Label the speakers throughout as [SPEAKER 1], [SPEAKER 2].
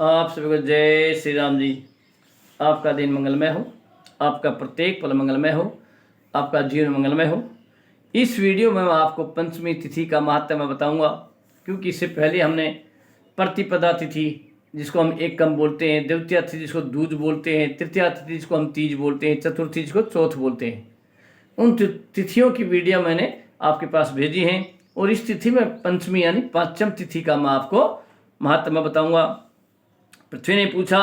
[SPEAKER 1] आप सभी को जय श्री राम जी। आपका दिन मंगलमय हो, आपका प्रत्येक पल मंगलमय हो, आपका जीवन मंगलमय हो। इस वीडियो में मैं आपको पंचमी तिथि का महत्व मैं बताऊंगा, क्योंकि इससे पहले हमने प्रतिपदा तिथि जिसको हम एकम बोलते हैं, द्वितीया तिथि जिसको दूज बोलते हैं, तृतीया तिथि जिसको हम तीज बोलते हैं, चतुर्थी जिसको चौथ बोलते हैं, उन तिथियों की वीडियो मैंने आपके पास भेजी हैं। और इस तिथि में पंचमी यानी पांचम तिथि का मैं आपको महत्व मैं बताऊंगा। पृथ्वी ने पूछा,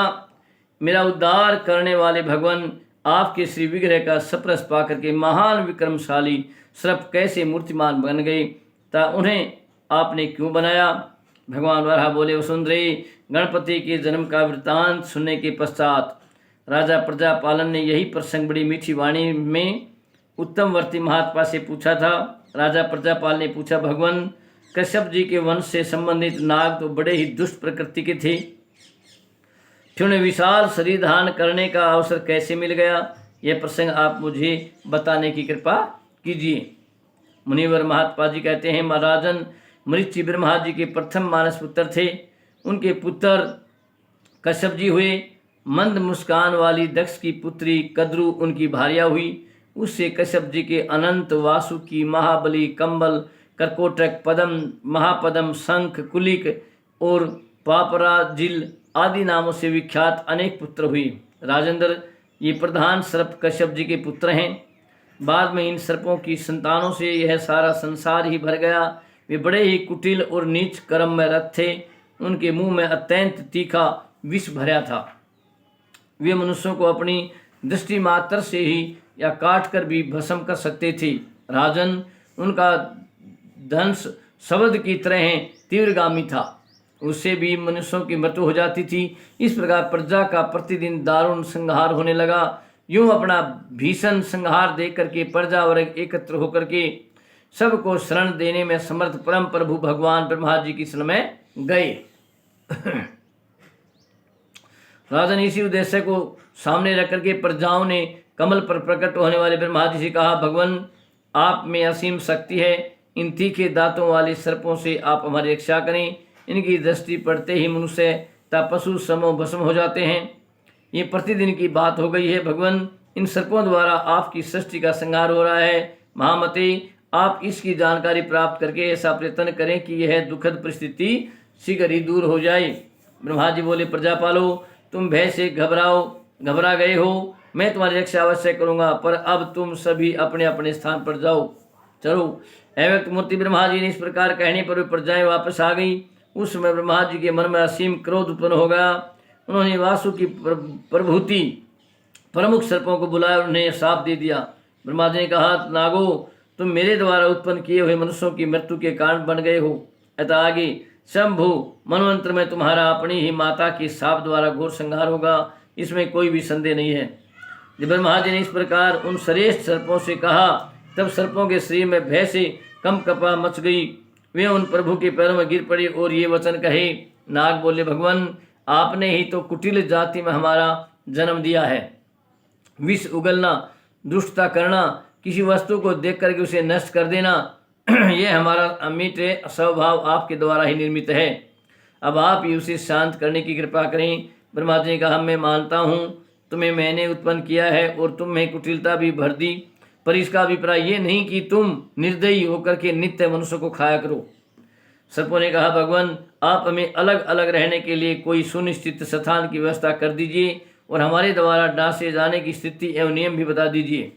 [SPEAKER 1] मेरा उद्धार करने वाले भगवान आपके श्री विग्रह का सप्रस पा करके महान विक्रमशाली सर्प कैसे मूर्तिमान बन गए, ता उन्हें आपने क्यों बनाया। भगवान वराह बोले, वसुंधरे, गणपति के जन्म का वृत्तांत सुनने के पश्चात राजा प्रजापालन ने यही प्रसंग बड़ी मीठी वाणी में उत्तमवर्ती महात्मा से पूछा था। राजा प्रजापाल ने पूछा, भगवान कश्यप जी के वंश से संबंधित नाग तो बड़े ही दुष्ट प्रकृति के थे, फिर उन्हें विशाल शरीर धारण करने का अवसर कैसे मिल गया। यह प्रसंग आप मुझे बताने की कृपा कीजिए। मुनिवर महात्मा जी कहते हैं, महाराजन मृत्यु ब्रह्मा जी के प्रथम मानस पुत्र थे। उनके पुत्र कश्यप जी हुए। मंद मुस्कान वाली दक्ष की पुत्री कद्रु उनकी भार्या हुई। उससे कश्यप जी के अनंत, वासुकी, महाबली, कंबल, करकोटक, पदम, महापदम, शंख, कुलिक और पापराजिल आदि नामों से विख्यात अनेक पुत्र हुई। राजेंद्र, ये प्रधान सर्प कश्यप जी के पुत्र हैं। बाद में इन सर्पों की संतानों से यह सारा संसार ही भर गया। वे बड़े ही कुटिल और नीच कर्म में रत थे। उनके मुंह में अत्यंत तीखा विष भरा था। वे मनुष्यों को अपनी दृष्टि मात्र से ही या काट कर भी भस्म कर सकते थे। राजन, उनका धनुष शब्द की तरह तीव्रगामी था, उससे भी मनुष्यों की मृत्यु हो जाती थी। इस प्रकार प्रजा का प्रतिदिन दारुण संहार होने लगा। यूं अपना भीषण संहार देख करके प्रजा वर्ग एकत्र होकर के सबको शरण देने में समर्थ परम प्रभु भगवान ब्रह्मा जी की शरण में गए। राजन, इसी उद्देश्य को सामने रख करके प्रजाओं ने कमल पर प्रकट होने वाले ब्रह्मा जी से कहा, भगवान आप में असीम शक्ति है, इन तीखे दांतों वाले सर्पों से आप हमारी रक्षा करें। इनकी दृष्टि पड़ते ही मनुष्य तथा पशु समूह भस्म हो जाते हैं। ये प्रतिदिन की बात हो गई है। भगवान, इन सर्पों द्वारा आपकी सृष्टि का संहार हो रहा है। महामते, आप इसकी जानकारी प्राप्त करके ऐसा प्रयत्न करें कि यह दुखद परिस्थिति शीघ्र ही दूर हो जाए। ब्रह्मा जी बोले, प्रजापालो, तुम भय से घबरा गए हो। मैं तुम्हारी रक्षा अवश्य करूंगा, पर अब तुम सभी अपने अपने स्थान पर जाओ, चलो। अव्यक्त मूर्ति ब्रह्मा जी ने इस प्रकार कहने पर वे प्रजाएं वापस आ गई। उस समय ब्रह्मा जी के मन में असीम क्रोध उत्पन्न हो गया। उन्होंने वासु की प्रभूति प्रमुख सर्पों को बुलाया और उन्हें श्राप दे दिया। ब्रह्मा जी ने कहा, नागो, तुम मेरे द्वारा उत्पन्न किए हुए मनुष्यों की मृत्यु के कारण बन गए हो। अतः आगे शंभु मनवंत्र में तुम्हारा अपनी ही माता के शाप द्वारा घोर संहार होगा, इसमें कोई भी संदेह नहीं है। जब ब्रह्मा जी ने इस प्रकार उन श्रेष्ठ सर्पों से कहा, तब सर्पों के शरीर में भय से कंपकपा मच गई। वे उन प्रभु के पैरों में गिर पड़ी और ये वचन कहे। नाग बोले, भगवान आपने ही तो कुटिल जाति में हमारा जन्म दिया है। विष उगलना, दुष्टता करना, किसी वस्तु को देख करके उसे नष्ट कर देना, यह हमारा अमिट स्वभाव आपके द्वारा ही निर्मित है। अब आप ही उसे शांत करने की कृपा करें। ब्रह्मा जी ने कहा, मैं मानता हूँ तुम्हें मैंने उत्पन्न किया है और तुम में कुटिलता भी भर दी, पर इसका अभिप्राय ये नहीं कि तुम निर्दयी होकर के नित्य मनुष्य को खाया करो। सर्पों ने कहा, भगवान आप हमें अलग अलग रहने के लिए कोई सुनिश्चित स्थान की व्यवस्था कर दीजिए और हमारे द्वारा डांसे जाने की स्थिति एवं नियम भी बता दीजिए।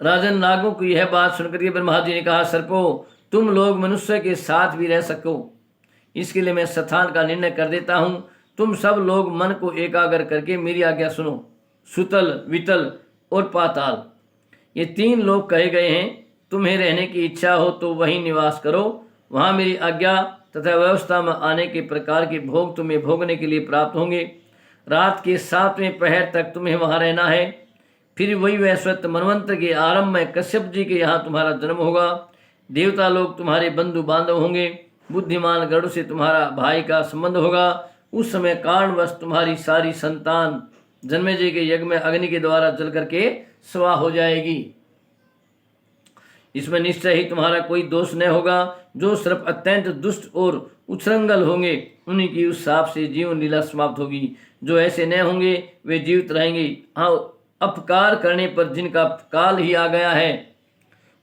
[SPEAKER 1] राजन, नागों की यह बात सुनकर के ब्रह्मा जी ने कहा, सर्पों तुम लोग मनुष्य के साथ भी रह सको, इसके लिए मैं स्थान का निर्णय कर देता हूँ। तुम सब लोग मन को एकाग्र करके मेरी आज्ञा सुनो। सुतल, वितल और पाताल, ये 3 लोग कहे गए हैं। तुम्हें रहने की इच्छा हो तो वहीं निवास करो। वहाँ मेरी आज्ञा तथा व्यवस्था में आने के प्रकार के भोग तुम्हें भोगने के लिए प्राप्त होंगे। रात के 7वें पहर तक तुम्हें वहाँ रहना है। फिर वही वैश्वत मनवंतर के आरंभ में कश्यप जी के यहाँ तुम्हारा जन्म होगा। देवता लोग तुम्हारे बंधु बांधव होंगे। बुद्धिमान गरुड़ से तुम्हारा भाई का संबंध होगा। उस समय कारणवश तुम्हारी सारी संतान जन्मेजय के यज्ञ में अग्नि के द्वारा जल करके स्वाहा हो जाएगी। इसमें निश्चय ही तुम्हारा कोई दोष न होगा। जो सर्प अत्यंत दुष्ट और उच्छृंखल होंगे, उन्हीं की उस साप से जीवन लीला समाप्त होगी। जो ऐसे न होंगे वे जीवित रहेंगे। हाँ, अपकार करने पर जिनका काल ही आ गया है,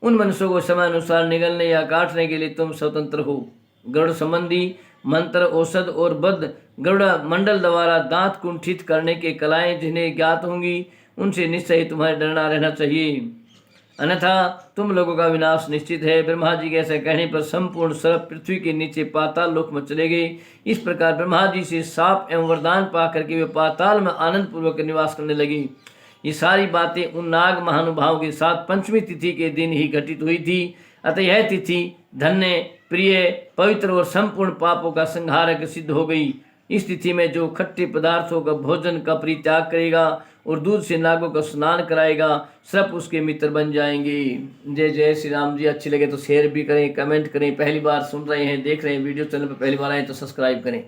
[SPEAKER 1] उन मनुष्यों को समय अनुसार निगलने या काटने के लिए तुम स्वतंत्र हो। गरुड़ संबंधी मंत्र, औषध और बद्ध गरुड़ मंडल द्वारा दांत कुंठित करने के कलाएं जिन्हें ज्ञात होंगी, उनसे निश्चय तुम्हें डरना रहना चाहिए, अन्यथा तुम लोगों का विनाश निश्चित है। ब्रह्मा जी के ऐसे कहने पर संपूर्ण सर्प पृथ्वी के नीचे पाताल लोक में चले गए। इस प्रकार ब्रह्मा जी से शाप एवं वरदान पा करके वे पाताल में आनंद पूर्वक निवास करने लगे। ये सारी बातें उन नाग महानुभाव के साथ पंचमी तिथि के दिन ही घटित हुई थी। अतः यह तिथि धन्य, प्रिय, पवित्र और संपूर्ण पापों का संहारक सिद्ध हो गई। इस तिथि में जो खट्टे पदार्थों का भोजन का परित्याग करेगा और दूध से नागों का स्नान कराएगा, सब उसके मित्र बन जाएंगे। जय जय श्री राम जी। अच्छी लगे तो शेयर भी करें, कमेंट करें। पहली बार सुन रहे हैं, देख रहे हैं वीडियो, चैनल पर पहली बार आए तो सब्सक्राइब करें।